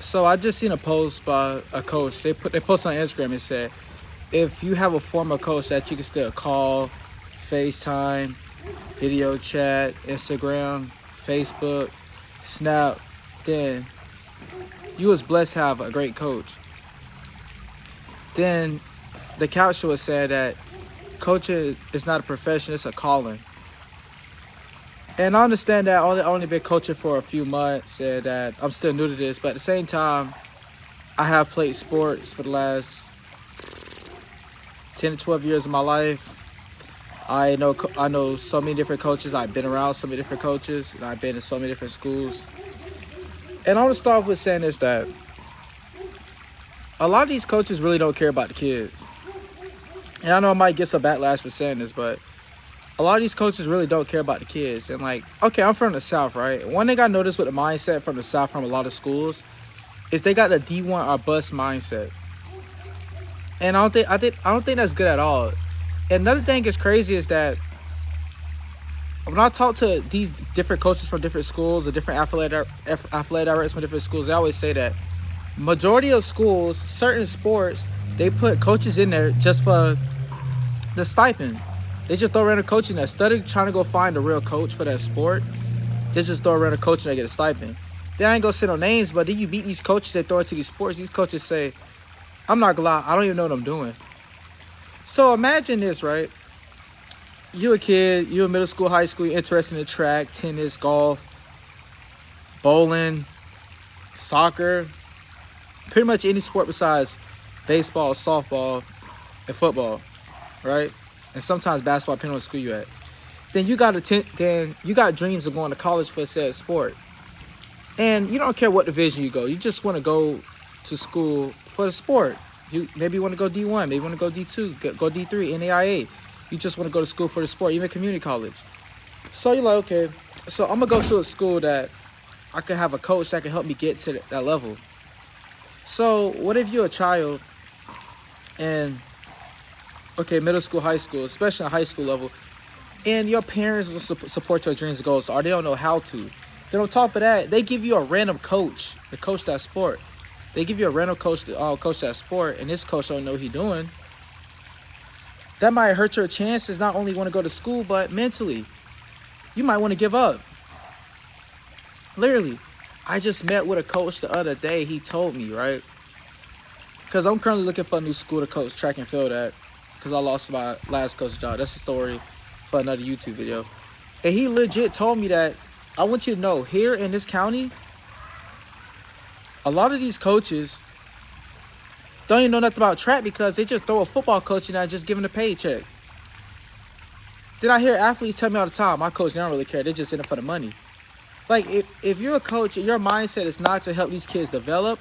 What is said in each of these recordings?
So I just seen a post by a coach. They post on Instagram and said, if you have a former coach that you can still call, FaceTime, video chat, Instagram, Facebook, Snap, then you was blessed to have a great coach. Then the couch was said that coaching is not a profession, it's a calling. And I understand that I only been coaching for a few months and that I'm still new to this, but at the same time, I have played sports for the last 10 to 12 years of my life. I know so many different coaches. I've been around so many different coaches, and I've been in so many different schools. And I want to start off with saying this, that a lot of these coaches really don't care about the kids. And I know I might get some backlash for saying this, but a lot of these coaches really don't care about the kids. And like, okay, I'm from the South, right? One thing I noticed with the mindset from the South from a lot of schools is they got the D1 or bust mindset. And I don't think that's good at all. And another thing that's crazy is that when I talk to these different coaches from different schools or different athletic directors from different schools, they always say that majority of schools, certain sports, they put coaches in there just for the stipend. They just throw around a coach in there. Instead of trying to go find a real coach for that sport, they just throw around a coach and they get a stipend. They ain't gonna say no names, but then you beat these coaches that throw into these sports. These coaches say, I'm not gonna lie, I don't even know what I'm doing. So imagine this, right? You're a kid, you're in middle school, high school, you're interested in track, tennis, golf, bowling, soccer, pretty much any sport besides baseball, softball, and football, right? And sometimes basketball, depending on what school you're at. Then you got dreams of going to college for said sport. And you don't care what division you go. You just want to go to school for the sport. You maybe want to go D1, maybe want to go D2, go D3, NAIA. You just want to go to school for the sport, even community college. So you're like, okay, so I'm going to go to a school that I can have a coach that can help me get to that level. So what if you're a child and, okay, middle school, high school, especially at high school level, and your parents will support your dreams and goals, or they don't know how to. Then on top of that, they give you a random coach to coach that sport. They give you a random coach to coach that sport, and this coach don't know what he's doing. That might hurt your chances not only want to go to school, but mentally. You might want to give up. Literally, I just met with a coach the other day. He told me, right? Because I'm currently looking for a new school to coach track and field at, because I lost my last coach job. That's a story for another YouTube video. And he legit told me that, I want you to know, here in this county, a lot of these coaches don't even know nothing about track because they just throw a football coach in there and just give him a paycheck. Then I hear athletes tell me all the time, my coach, they don't really care. They're just in it for the money. Like, if you're a coach, your mindset is not to help these kids develop,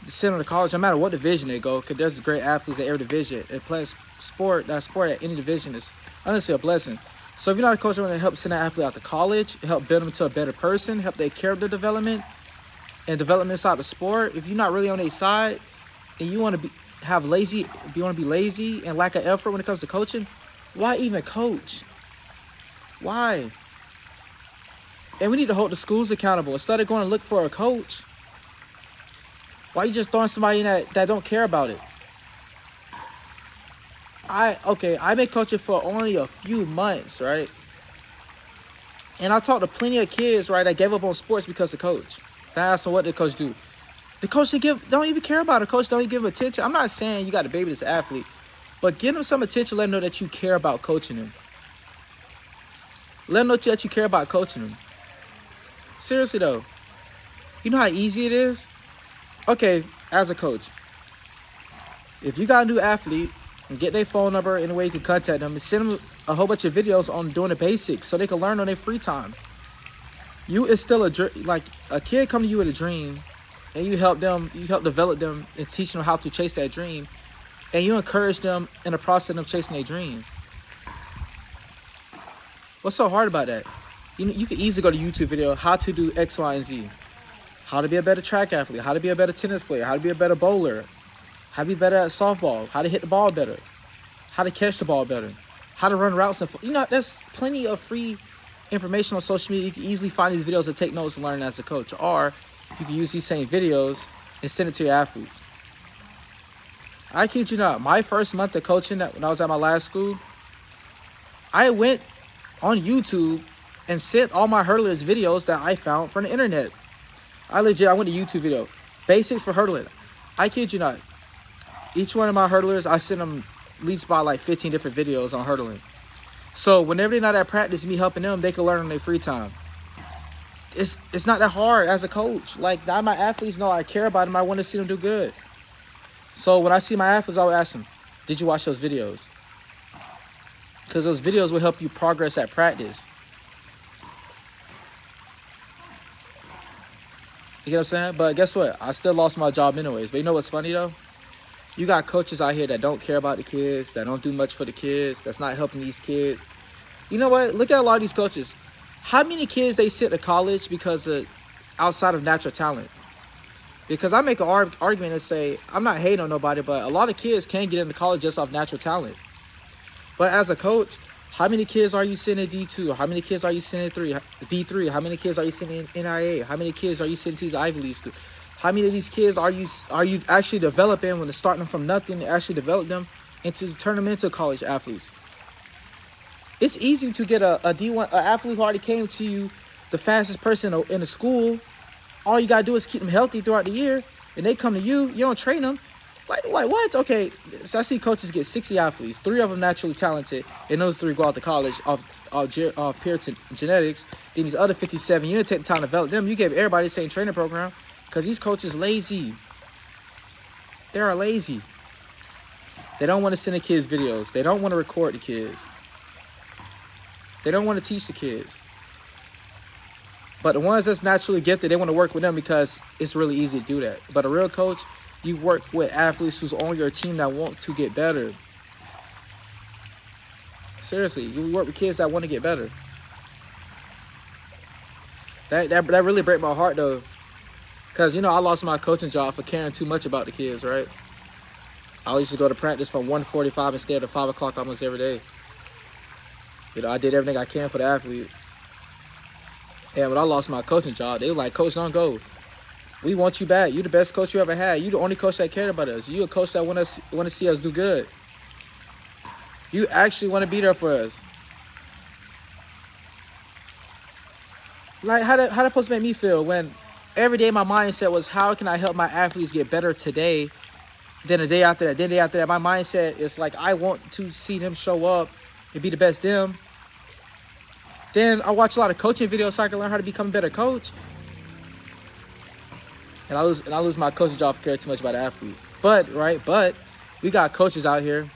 send them to college, no matter what division they go, because there's great athletes at every division. And playing sport at any division is honestly a blessing. So if you're not a coach, you want to help send an athlete out to college, help build them into a better person, help their character development, and development inside the sport. If you're not really on their side and you want to be lazy and lack of effort when it comes to coaching, why even coach? Why? And we need to hold the schools accountable. Instead of going to look for a coach, why you just throwing somebody in that don't care about it? I've been coaching for only a few months, right? And I talked to plenty of kids, right, that gave up on sports because of coach. I asked them, what did the coach do? The coach don't even care about it. Coach don't even give him attention. I'm not saying you got to baby this athlete, but give him some attention. Let him know that you care about coaching him. Let him know that you care about coaching him. Seriously though, you know how easy it is? Okay, as a coach, if you got a new athlete, and get their phone number in a way you can contact them and send them a whole bunch of videos on doing the basics so they can learn on their free time. You instill like a kid come to you with a dream, and you help develop them and teach them how to chase that dream, and you encourage them in the process of them chasing their dreams. What's so hard about that? You can easily go to YouTube video, how to do X, Y, and Z. How to be a better track athlete, how to be a better tennis player, how to be a better bowler, how to be better at softball, how to hit the ball better, how to catch the ball better, how to run routes. And there's plenty of free information on social media. You can easily find these videos and take notes and learn as a coach. Or you can use these same videos and send it to your athletes. I kid you not, my first month of coaching when I was at my last school, I went on YouTube and sent all my hurdlers videos that I found from the internet. I went to YouTube video, basics for hurdling. I kid you not, each one of my hurdlers, I sent them at least about like 15 different videos on hurdling. So whenever they're not at practice, me helping them, they can learn on their free time. It's not that hard as a coach. Like, now my athletes know I care about them. I want to see them do good. So when I see my athletes, I will ask them, did you watch those videos? Because those videos will help you progress at practice. You get what I'm saying? But guess what? I still lost my job anyways. But you know what's funny though? You got coaches out here that don't care about the kids, that don't do much for the kids, that's not helping these kids. You know what? Look at a lot of these coaches. How many kids they sent to college because of outside of natural talent? Because I make an argument and say, I'm not hating on nobody, but a lot of kids can get into college just off natural talent. But as a coach, how many kids are you sending D2? How many kids are you sending D3? How many kids are you sending NIA? How many kids are you sending to the Ivy League school? How many of these kids are you actually developing when they're starting them from nothing to actually develop them and to turn them into college athletes? It's easy to get a D1 athlete who already came to you, the fastest person in the school. All you gotta do is keep them healthy throughout the year, and they come to you. You don't train them. Like what? Okay, so I see coaches get 60 athletes, 3 of them naturally talented, and those 3 go out to college off pure genetics. Then these other 57, you didn't take the time to develop them. You gave everybody the same training program because these coaches lazy. They are lazy. They don't want to send the kids videos. They don't want to record the kids. They don't want to teach the kids. But the ones that's naturally gifted, they want to work with them because it's really easy to do that. But a real coach, you work with athletes who's on your team that want to get better. Seriously, you work with kids that want to get better. That really breaks my heart though. Because, you know, I lost my coaching job for caring too much about the kids, right? I used to go to practice from 1:45 and stay at 5 o'clock almost every day. You know, I did everything I can for the athlete. And when I lost my coaching job, they were like, Coach, don't go. We want you back. You the best coach you ever had. You the only coach that cared about us. You a coach that want to see us do good. You actually want to be there for us. Like, how that supposed to make me feel when every day my mindset was, how can I help my athletes get better today than the day after that? Then the day after that, my mindset is like, I want to see them show up and be the best them. Then I watch a lot of coaching videos so I can learn how to become a better coach. And I lose my coaching job for caring too much about the athletes. But we got coaches out here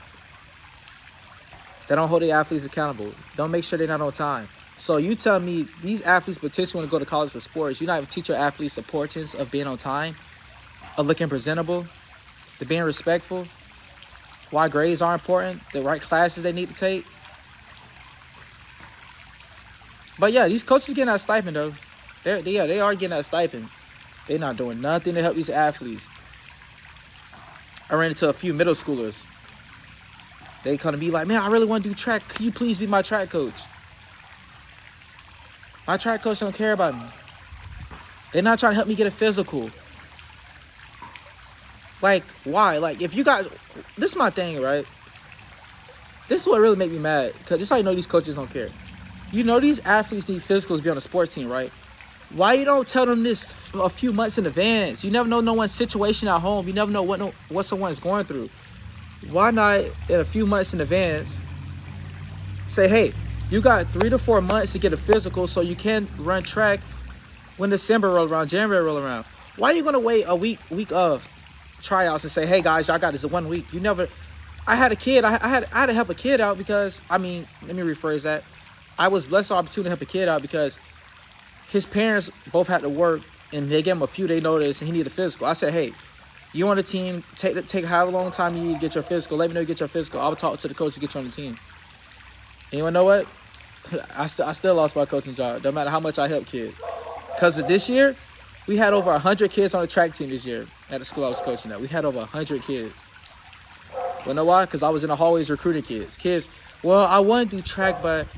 that don't hold their athletes accountable. Don't make sure they're not on time. So you tell me these athletes potentially want to go to college for sports. You're not even teach your athletes the importance of being on time, of looking presentable, to being respectful, why grades are important, the right classes they need to take. But yeah, these coaches getting that stipend though. They are getting that stipend. They're not doing nothing to help these athletes. I ran into a few middle schoolers. They come to me like, man, I really want to do track. Can you please be my track coach? My track coach don't care about me. They're not trying to help me get a physical. Like, why? Like, if you got... This is my thing, right? This is what really make me mad. Because this is how you know these coaches don't care. You know these athletes need physicals to be on a sports team, right? Why you don't tell them this a few months in advance? You never know no one's situation at home. You never know what someone is going through. Why not in a few months in advance say, hey, you got 3 to 4 months to get a physical so you can run track when December roll around, January roll around. Why are you going to wait a week of tryouts and say, hey guys, y'all got this in 1 week? You never... I had a kid. I had to help a kid out because, I mean, let me rephrase that. I was blessed with the opportunity to help a kid out because his parents both had to work and they gave him a few day notice and he needed a physical. I said, hey, you on the team, take however long time you need to get your physical. Let me know you get your physical. I'll talk to the coach to get you on the team. And you wanna know what? I still lost my coaching job, no matter how much I help kids. Because of this year, we had over 100 kids on the track team this year at the school I was coaching at. We had over 100 kids. You know why? Because I was in the hallways recruiting kids. Kids, well, I want to do track, but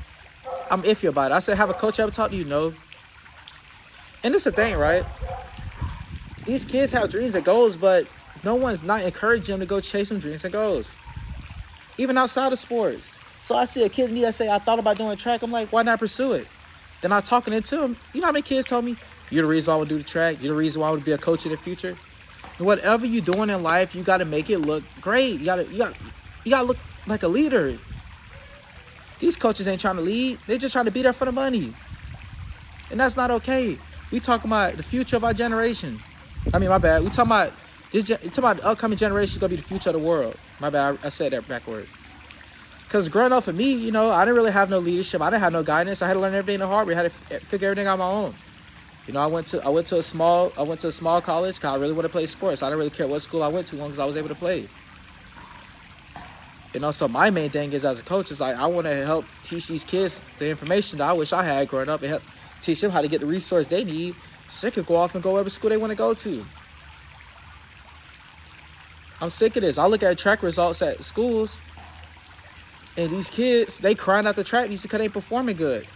I'm iffy about it. I said, have a coach ever talk to you? No. And it's the thing, right? these kids have dreams and goals, but no one's not encouraging them to go chase some dreams and goals, even outside of sports. So I see a kid in me that say, I thought about doing track. I'm like, why not pursue it? Then I'm talking it to him. You know how many kids told me, you're the reason why I would do the track. You're the reason why I would be a coach in the future. And whatever you're doing in life, you got to make it look great. You got to look like a leader. These coaches ain't trying to lead. They're just trying to be there for the money. And that's not okay. We talking about the future of our generation. I mean, my bad. We talking about the upcoming generation is going to be the future of the world. My bad. I said that backwards. Because growing up for me, you know, I didn't really have no leadership. I didn't have no guidance. I had to learn everything the hard way. I had to figure everything out on my own. You know, I went to a small college because I really want to play sports. I didn't really care what school I went to as long as I was able to play. You know, so my main thing is as a coach is like I want to help teach these kids the information that I wish I had growing up and help teach them how to get the resource they need so they could go off and go wherever school they want to go to. I'm sick of this. I look at track results at schools. And these kids, they crying out the track meets because they ain't performing good.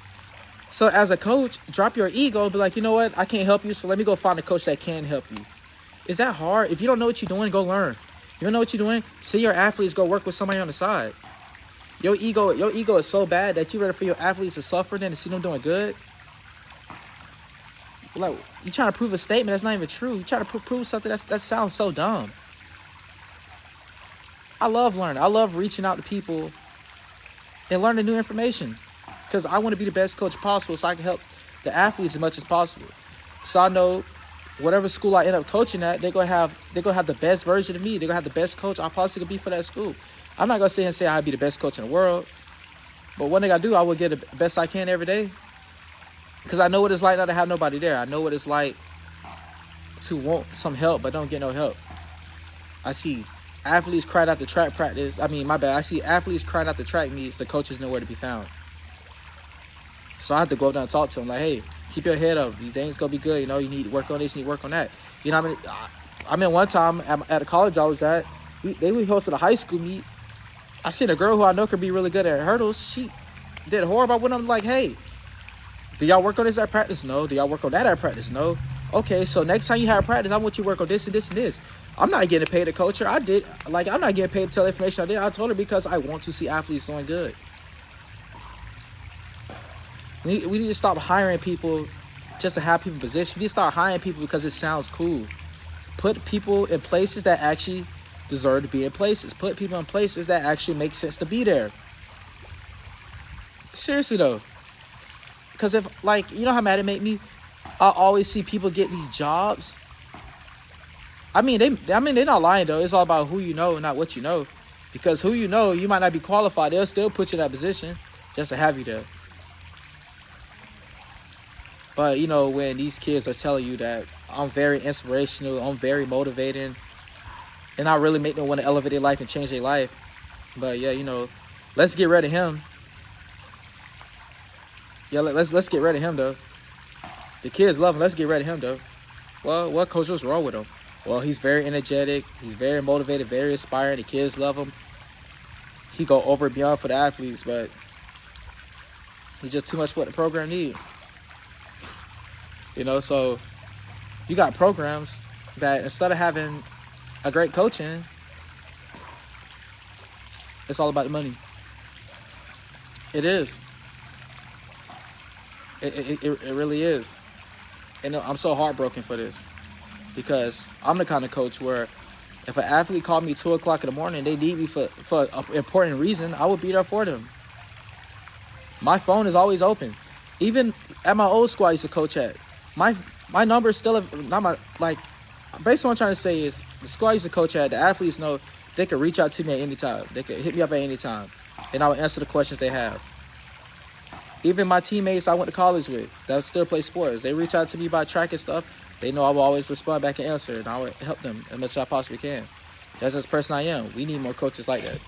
So as a coach, drop your ego and be like, you know what? I can't help you, so let me go find a coach that can help you. Is that hard? If you don't know what you're doing, go learn. You don't know what you're doing? See your athletes go work with somebody on the side. Your ego is so bad that you ready for your athletes to suffer then to see them doing good. Like, you trying to prove a statement that's not even true. You trying to prove something that sounds so dumb. I love learning. I love reaching out to people and learning new information because I want to be the best coach possible so I can help the athletes as much as possible. So I know whatever school I end up coaching at, they're gonna have the best version of me. They're gonna have the best coach I possibly could be for that school. I'm not gonna sit here and say I'd be the best coach in the world, but one thing I do, I will get the best I can every day because I know what it's like not to have nobody there. I know what it's like to want some help but don't get no help. I see athletes crying out the track practice. I mean, my bad. I see athletes crying out the track meets. The coaches nowhere to be found. So I have to go up there and talk to them. Like, hey, keep your head up. You think it's going to be good. You know, you need to work on this. You need to work on that. You know what I mean? I mean, one time at a college I was at, we hosted a high school meet. I seen a girl who I know could be really good at hurdles. She did horrible. I went up and like, hey, do y'all work on this at practice? No. Do y'all work on that at practice? No. Okay, so next time you have practice, I want you to work on this and this and this. I'm not getting paid to coach her. I'm not getting paid to tell information I did. I told her because I want to see athletes doing good. We need to stop hiring people just to have people in position. We need to start hiring people because it sounds cool. Put people in places that actually deserve to be in places. Put people in places that actually make sense to be there. Seriously though. Because if, like, you know how mad it made me? I always see people get these jobs. I mean, they're not lying though. It's all about who you know and not what you know. Because who you know, you might not be qualified. They'll still put you in that position just to have you there. But you know, when these kids are telling you that I'm very inspirational, I'm very motivating, and I really make them want to elevate their life and change their life. But yeah, you know, let's get rid of him. Yeah, let's get rid of him though. The kids love him. Let's get rid of him though. Well, what coach was wrong with him? Well, he's very energetic. He's very motivated, very inspiring. The kids love him. He go over and beyond for the athletes, but he's just too much for what the program needs. You know, so you got programs that instead of having a great coaching, it's all about the money. It is. It really is. And I'm so heartbroken for this. Because I'm the kind of coach where if an athlete called me 2 o'clock in the morning, they need me for an important reason, I would be there for them. My phone is always open. Even at my old school I used to coach at, my number is still not my, like, basically what I'm trying to say is the school I used to coach at, the athletes know they can reach out to me at any time. They can hit me up at any time, and I will answer the questions they have. Even my teammates I went to college with that still play sports, they reach out to me about track and stuff. They know I will always respond back and answer, and I will help them as much as I possibly can. That's the person I am. We need more coaches like that.